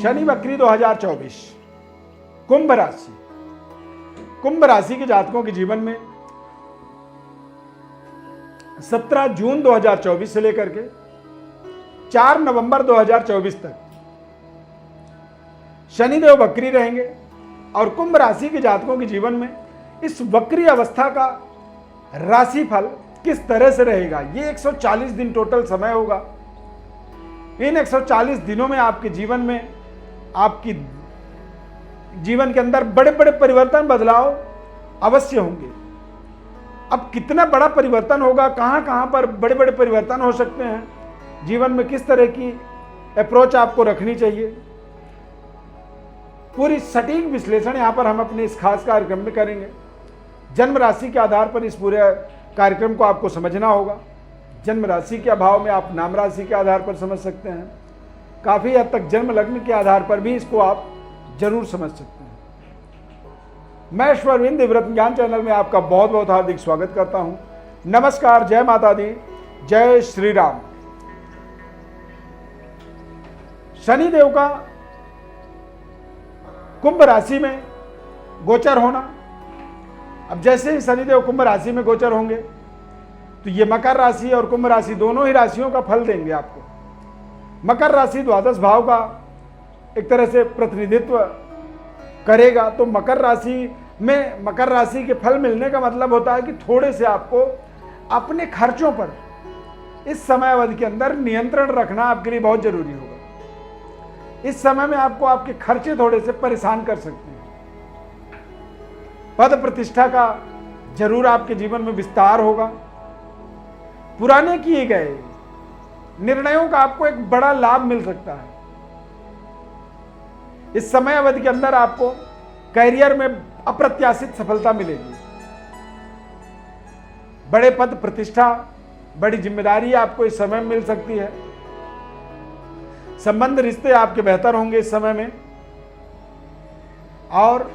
शनि वक्री 2024, कुंभ राशि। कुंभ राशि के जातकों के जीवन में 17 जून 2024 से लेकर के 4 नवंबर 2024 तक शनिदेव वक्री रहेंगे और कुंभ राशि के जातकों के जीवन में इस वक्री अवस्था का राशिफल किस तरह से रहेगा, ये 140 दिन टोटल समय होगा। इन 140 दिनों में आपके जीवन में, आपकी जीवन के अंदर बड़े बड़े परिवर्तन, बदलाव अवश्य होंगे। अब कितना बड़ा परिवर्तन होगा, कहां कहां पर बड़े बड़े परिवर्तन हो सकते हैं, जीवन में किस तरह की अप्रोच आपको रखनी चाहिए, पूरी सटीक विश्लेषण यहां पर हम अपने इस खास कार्यक्रम में करेंगे। जन्म राशि के आधार पर इस पूरे कार्यक्रम को आपको समझना होगा। जन्म राशि के अभाव में आप नाम राशि के आधार पर समझ सकते हैं, काफी हद तक जन्म लग्न के आधार पर भी इसको आप जरूर समझ सकते हैं। मैं ईश्वरविंद व्रत ज्ञान चैनल में आपका बहुत बहुत हार्दिक स्वागत करता हूं। नमस्कार, जय माता दी, जय श्री राम। शनिदेव का कुंभ राशि में गोचर होना। अब जैसे ही शनिदेव कुंभ राशि में गोचर होंगे तो ये मकर राशि और कुंभ राशि दोनों ही राशियों का फल देंगे आपको। मकर राशि द्वादश भाव का एक तरह से प्रतिनिधित्व करेगा, तो मकर राशि में मकर राशि के फल मिलने का मतलब होता है कि थोड़े से आपको अपने खर्चों पर इस समय अवधि के अंदर नियंत्रण रखना आपके लिए बहुत जरूरी होगा। इस समय में आपको आपके खर्चे थोड़े से परेशान कर सकते हैं। पद प्रतिष्ठा का जरूर आपके जीवन में विस्तार होगा। पुराने किए गए निर्णयों का आपको एक बड़ा लाभ मिल सकता है। इस समय अवधि के अंदर आपको करियर में अप्रत्याशित सफलता मिलेगी। बड़े पद प्रतिष्ठा, बड़ी जिम्मेदारी आपको इस समय में मिल सकती है। संबंध रिश्ते आपके बेहतर होंगे इस समय में। और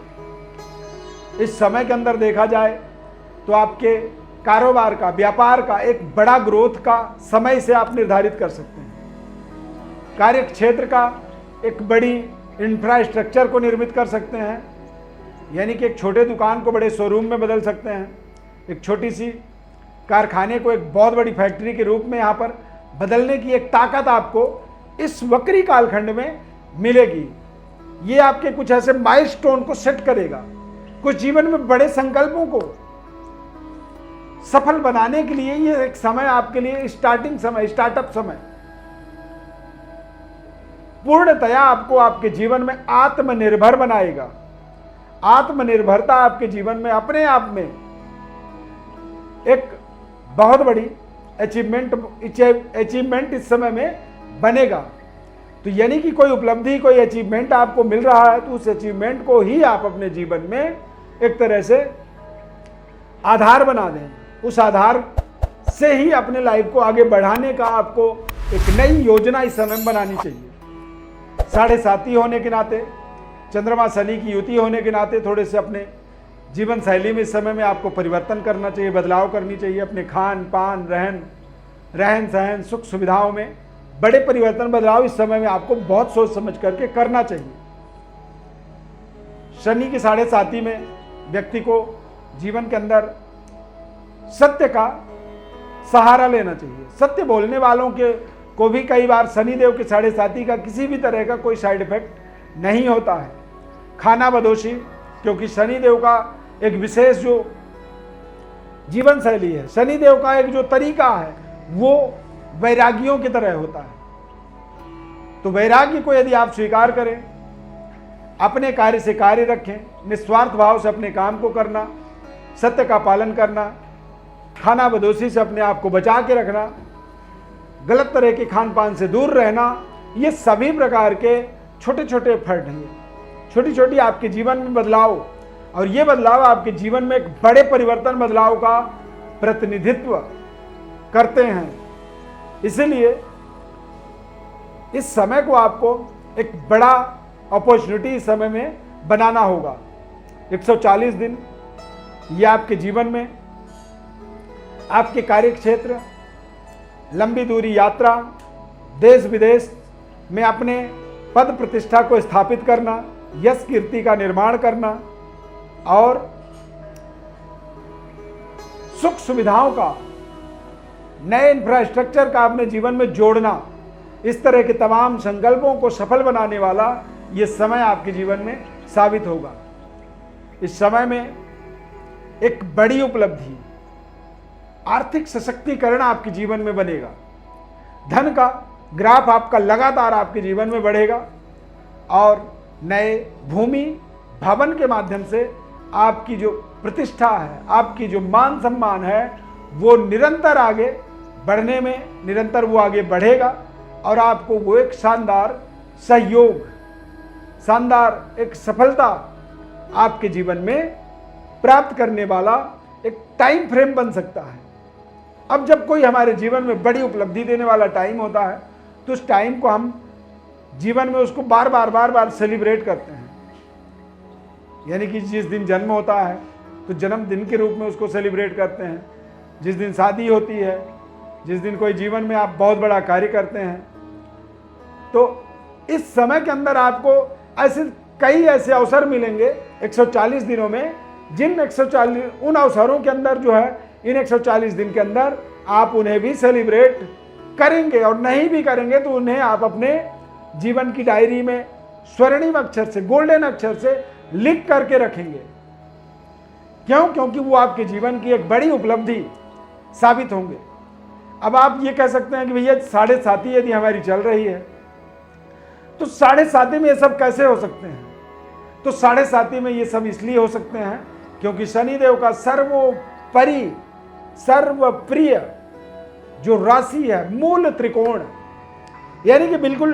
इस समय के अंदर देखा जाए तो आपके कारोबार का, व्यापार का एक बड़ा ग्रोथ का समय से आप निर्धारित कर सकते हैं। कार्य क्षेत्र का एक बड़ी इंफ्रास्ट्रक्चर को निर्मित कर सकते हैं, यानी कि एक छोटे दुकान को बड़े शोरूम में बदल सकते हैं। एक छोटी सी कारखाने को एक बहुत बड़ी फैक्ट्री के रूप में यहाँ पर बदलने की एक ताकत आपको इस वक्री कालखंड में मिलेगी। ये आपके कुछ ऐसे माइलस्टोन को सेट करेगा। कुछ जीवन में बड़े संकल्पों को सफल बनाने के लिए ये एक समय आपके लिए स्टार्टिंग समय, स्टार्टअप समय। पूर्णतया आपको आपके जीवन में आत्मनिर्भर बनाएगा। आत्मनिर्भरता आपके जीवन में अपने आप में एक बहुत बड़ी अचीवमेंट इस समय में बनेगा। तो यानी कि कोई उपलब्धि, कोई अचीवमेंट आपको मिल रहा है तो उस अचीवमेंट को ही आप अपने जीवन में एक तरह से आधार बना दें। उस आधार से ही अपने लाइफ को आगे बढ़ाने का आपको एक नई योजना इस समय में बनानी चाहिए। साढ़े साथी होने के नाते, चंद्रमा शनि की युति होने के नाते थोड़े से अपने जीवन शैली में इस समय में आपको परिवर्तन करना चाहिए, बदलाव करनी चाहिए। अपने खान पान, रहन सहन, सुख सुविधाओं में बड़े परिवर्तन, बदलाव इस समय में आपको बहुत सोच समझ करके करना चाहिए। शनि के साढ़े साथी में व्यक्ति को जीवन के अंदर सत्य का सहारा लेना चाहिए। सत्य बोलने वालों के को भी कई बार शनिदेव के साढ़े साथी का किसी भी तरह का कोई साइड इफेक्ट नहीं होता है। खाना बदोशी, क्योंकि शनिदेव का एक विशेष जो जीवन शैली है, शनिदेव का एक जो तरीका है वो वैरागियों की तरह होता है। तो वैराग्य को यदि आप स्वीकार करें, अपने कार्य से कार्य रखें, निस्वार्थ भाव से अपने काम को करना, सत्य का पालन करना, खाना बदोशी से अपने आप को बचा के रखना, गलत तरह के खान पान से दूर रहना, ये सभी प्रकार के छोटे छोटे एफर्ट हैं। छोटी छोटी आपके जीवन में बदलाव, और ये बदलाव आपके जीवन में एक बड़े परिवर्तन, बदलाव का प्रतिनिधित्व करते हैं। इसलिए इस समय को आपको एक बड़ा अपॉर्चुनिटी इस समय में बनाना होगा। 140 दिन ये आपके जीवन में, आपके कार्य क्षेत्र, लंबी दूरी यात्रा, देश विदेश में अपने पद प्रतिष्ठा को स्थापित करना, यश कीर्ति का निर्माण करना और सुख सुविधाओं का, नए इंफ्रास्ट्रक्चर का अपने जीवन में जोड़ना, इस तरह के तमाम संकल्पों को सफल बनाने वाला ये समय आपके जीवन में साबित होगा। इस समय में एक बड़ी उपलब्धि, आर्थिक सशक्तिकरण आपके जीवन में बनेगा। धन का ग्राफ आपका लगातार आपके जीवन में बढ़ेगा और नए भूमि भवन के माध्यम से आपकी जो प्रतिष्ठा है, आपकी जो मान सम्मान है, वो निरंतर आगे बढ़ने में निरंतर वो आगे बढ़ेगा और आपको वो एक शानदार सहयोग, शानदार एक सफलता आपके जीवन में प्राप्त करने वाला एक टाइम फ्रेम बन सकता है। अब जब कोई हमारे जीवन में बड़ी उपलब्धि देने वाला टाइम होता है तो उस टाइम को हम जीवन में उसको बार बार सेलिब्रेट करते हैं। यानी कि जिस दिन जन्म होता है तो जन्मदिन के रूप में उसको सेलिब्रेट करते हैं, जिस दिन शादी होती है, जिस दिन कोई जीवन में आप बहुत बड़ा कार्य करते हैं, तो इस समय के अंदर आपको कई ऐसे अवसर मिलेंगे 140 दिनों में, जिन 140 उन अवसरों के अंदर जो है, इन 140 दिन के अंदर आप उन्हें भी सेलिब्रेट करेंगे और नहीं भी करेंगे तो उन्हें आप अपने जीवन की डायरी में स्वर्णिम अक्षर से, गोल्डन अक्षर से लिख करके रखेंगे। क्यों? क्योंकि वो आपके जीवन की एक बड़ी उपलब्धि साबित होंगे। अब आप ये कह सकते हैं कि भैया 7.5 यदि हमारी चल रही है तो 7.5 में ये सब कैसे हो सकते हैं? तो 7.5 में ये सब इसलिए हो सकते हैं क्योंकि शनिदेव का सर्वोपरि सर्वप्रिय जो राशि है, मूल त्रिकोण, यानी कि बिल्कुल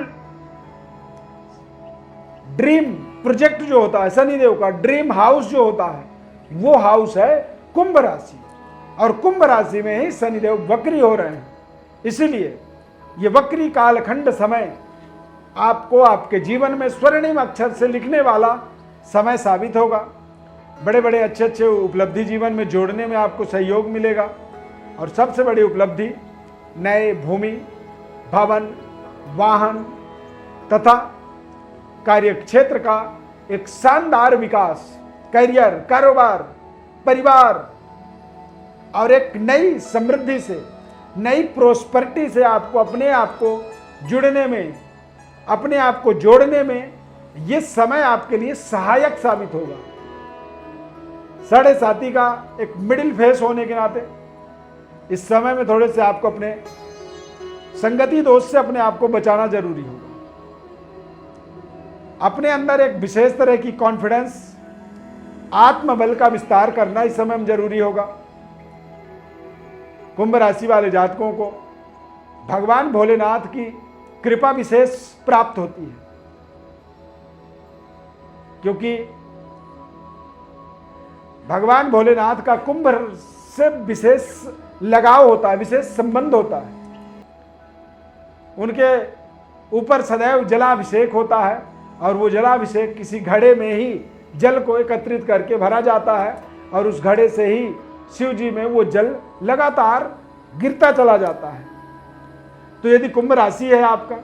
ड्रीम प्रोजेक्ट जो होता है, शनिदेव का ड्रीम हाउस जो होता है, वो हाउस है कुंभ राशि। और कुंभ राशि में ही शनिदेव वक्री हो रहे हैं। इसीलिए ये वक्री कालखंड समय आपको आपके जीवन में स्वर्णिम अक्षर से लिखने वाला समय साबित होगा। बड़े बड़े अच्छे उपलब्धि जीवन में जोड़ने में आपको सहयोग मिलेगा और सबसे बड़ी उपलब्धि नए भूमि, भवन, वाहन तथा कार्यक्षेत्र का एक शानदार विकास, करियर, कारोबार, परिवार और एक नई समृद्धि से, नई प्रोस्पेरिटी से आपको अपने आप को जुड़ने में, अपने आप को जोड़ने में ये समय आपके लिए सहायक साबित होगा। 7.5 का एक मिडिल फेस होने के नाते इस समय में थोड़े से आपको अपने संगति दोष से अपने आप को बचाना जरूरी होगा। अपने अंदर एक विशेष तरह की कॉन्फिडेंस, आत्मबल का विस्तार करना इस समय में जरूरी होगा। कुंभ राशि वाले जातकों को भगवान भोलेनाथ की कृपा विशेष प्राप्त होती है, क्योंकि भगवान भोलेनाथ का कुंभ से विशेष लगाव होता है, विशेष संबंध होता है। उनके ऊपर सदैव जलाभिषेक होता है और वो जलाभिषेक किसी घड़े में ही जल को एकत्रित करके भरा जाता है और उस घड़े से ही शिव जी में वो जल लगातार गिरता चला जाता है। तो यदि कुंभ राशि है आपका,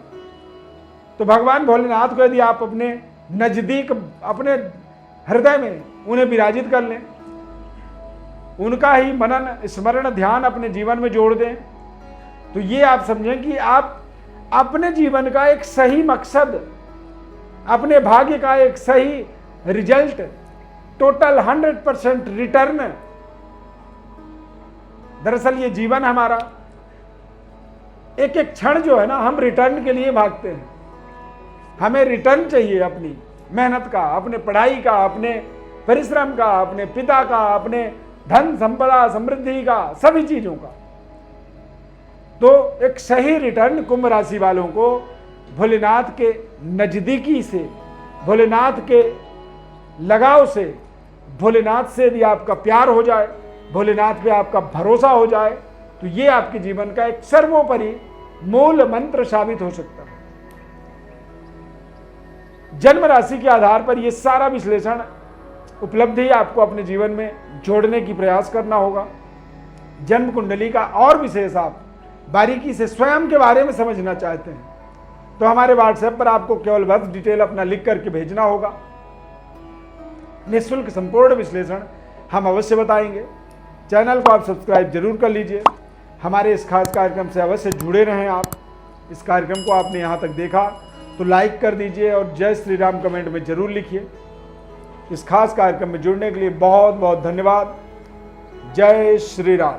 तो भगवान भोलेनाथ को यदि आप अपने नजदीक, अपने हृदय में उन्हें विराजित कर लें, उनका ही मनन, स्मरण, ध्यान अपने जीवन में जोड़ दें, तो ये आप समझें कि आप अपने जीवन का एक सही मकसद, अपने भाग्य का एक सही रिजल्ट, टोटल 100% रिटर्न। दरअसल ये जीवन हमारा एक एक क्षण जो है ना, हम रिटर्न के लिए भागते हैं। हमें रिटर्न चाहिए अपनी मेहनत का, अपने पढ़ाई का, अपने परिश्रम का, अपने पिता का, अपने धन संपदा समृद्धि का, सभी चीजों का। तो एक सही रिटर्न कुंभ राशि वालों को भोलेनाथ के नजदीकी से, भोलेनाथ के लगाव से, भोलेनाथ से यदि आपका प्यार हो जाए, भोलेनाथ पे आपका भरोसा हो जाए, तो ये आपके जीवन का एक सर्वोपरि मूल मंत्र साबित हो सकता है। जन्म राशि के आधार पर यह सारा विश्लेषण, उपलब्धि आपको अपने जीवन में जोड़ने की प्रयास करना होगा। जन्म कुंडली का और विशेष आप बारीकी से स्वयं के बारे में समझना चाहते हैं तो हमारे व्हाट्सएप पर आपको केवल बस डिटेल अपना लिख करके भेजना होगा। निःशुल्क संपूर्ण विश्लेषण हम अवश्य बताएंगे। चैनल को आप सब्सक्राइब जरूर कर लीजिए। हमारे इस खास कार्यक्रम से अवश्य जुड़े रहें आप। इस कार्यक्रम को आपने यहाँ तक देखा तो लाइक कर दीजिए और जय श्री राम कमेंट में जरूर लिखिए। इस खास कार्यक्रम में जुड़ने के लिए बहुत बहुत धन्यवाद। जय श्री राम।